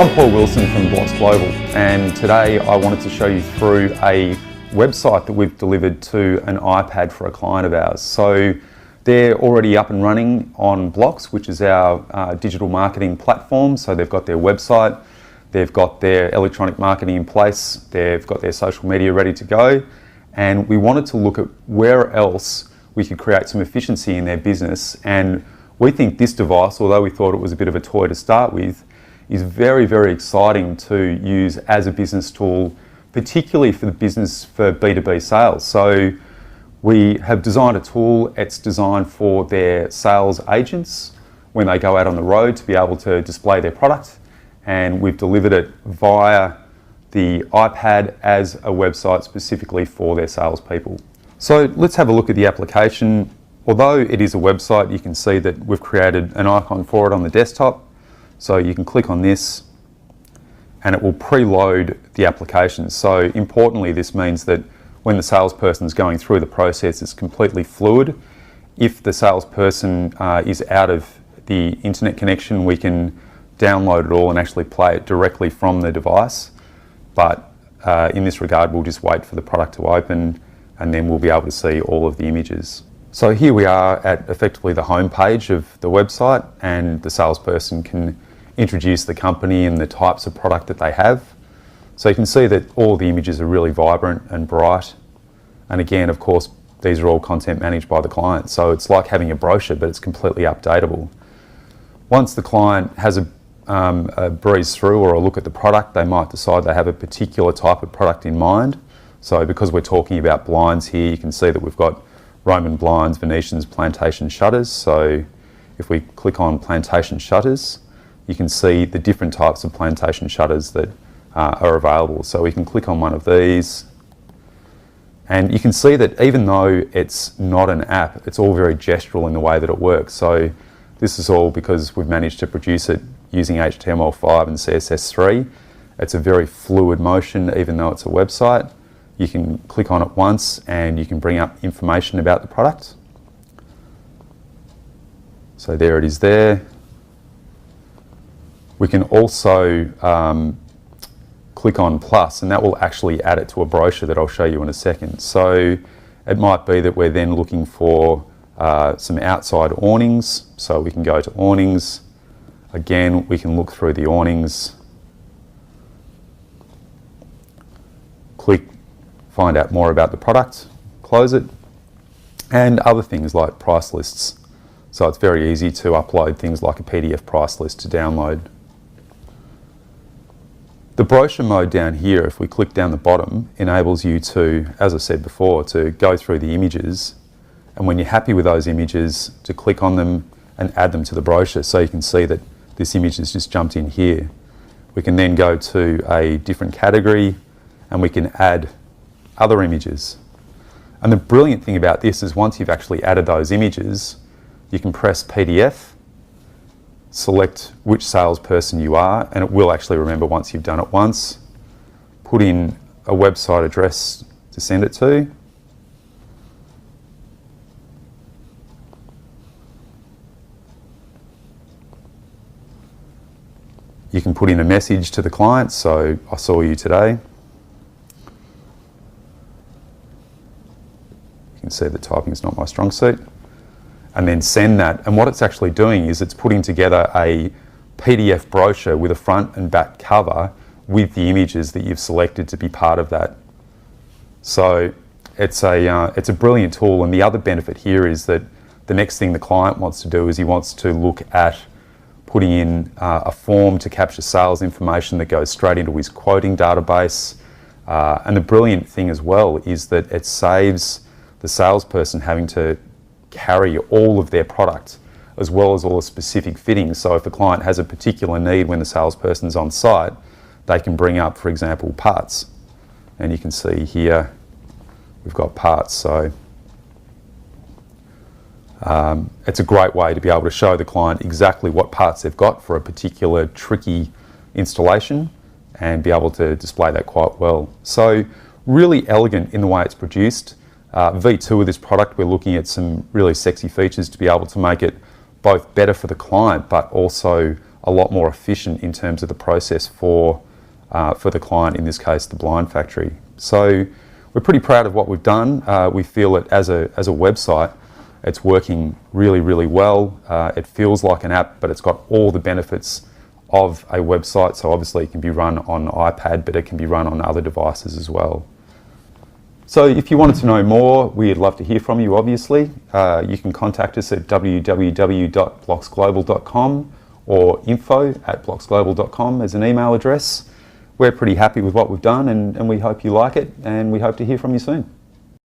I'm Paul Wilson from BlocksGlobal, and today I wanted to show you through a website that we've delivered to an iPad for a client of ours. So they're already up and running on Blocks, which is our digital marketing platform. So they've got their website, they've got their electronic marketing in place, they've got their social media ready to go, and we wanted to look at where else we could create some efficiency in their business. And we think this device, although we thought it was a bit of a toy to start with, is very, very exciting to use as a business tool, particularly for the business for B2B sales. So we have designed a tool. It's designed for their sales agents when they go out on the road to be able to display their product, and we've delivered it via the iPad as a website specifically for their salespeople. So let's have a look at the application. Although it is a website, you can see that we've created an icon for it on the desktop. So you can click on this and it will preload the application. So importantly, this means that when the salesperson is going through the process, it's completely fluid. If the salesperson is out of the internet connection, we can download it all and actually play it directly from the device. But in this regard, we'll just wait for the product to open and then we'll be able to see all of the images. So here we are at effectively the home page of the website, and the salesperson can introduce the company and the types of product that they have. So you can see that all the images are really vibrant and bright. And again, of course, these are all content managed by the client. So it's like having a brochure, but it's completely updatable. Once the client has a breeze through or a look at the product, they might decide they have a particular type of product in mind. So because we're talking about blinds here, you can see that we've got Roman blinds, Venetians, plantation shutters. So if we click on plantation shutters, you can see the different types of plantation shutters that are available. So we can click on one of these, and you can see that even though it's not an app, it's all very gestural in the way that it works. So this is all because we've managed to produce it using HTML5 and CSS3. It's a very fluid motion, even though it's a website. You can click on it once and you can bring up information about the product. So there it is there. We can also click on plus, and that will actually add it to a brochure that I'll show you in a second. So it might be that we're then looking for some outside awnings. So we can go to awnings. Again, we can look through the awnings, click, find out more about the product, close it, and other things like price lists. So it's very easy to upload things like a PDF price list to download. The brochure mode down here, if we click down the bottom, enables you to, as I said before, to go through the images, and when you're happy with those images, to click on them and add them to the brochure. So you can see that this image has just jumped in here. We can then go to a different category and we can add other images. And the brilliant thing about this is once you've actually added those images, you can press PDF, select which salesperson you are, and it will actually remember once you've done it once. Put in a website address to send it to. You can put in a message to the client, so I saw you today. You can see that typing is not my strong suit. And then send that. And what it's actually doing is it's putting together a PDF brochure with a front and back cover with the images that you've selected to be part of that. So it's a brilliant tool. And the other benefit here is that the next thing the client wants to do is he wants to look at putting in a form to capture sales information that goes straight into his quoting database. And the brilliant thing as well is that it saves the salesperson having to carry all of their product as well as all the specific fittings. So if a client has a particular need when the salesperson's on site, they can bring up, for example, parts. And you can see here we've got parts. So it's a great way to be able to show the client exactly what parts they've got for a particular tricky installation and be able to display that quite well. So really elegant in the way it's produced. V2 of this product, we're looking at some really sexy features to be able to make it both better for the client but also a lot more efficient in terms of the process for the client, in this case the blind factory. So we're pretty proud of what we've done. We feel that as a website, it's working really, really well. It feels like an app, but it's got all the benefits of a website. So obviously it can be run on iPad, but it can be run on other devices as well. So if you wanted to know more, we'd love to hear from you, obviously. You can contact us at www.blocksglobal.com or info@blocksglobal.com as an email address. We're pretty happy with what we've done, and we hope you like it, and we hope to hear from you soon.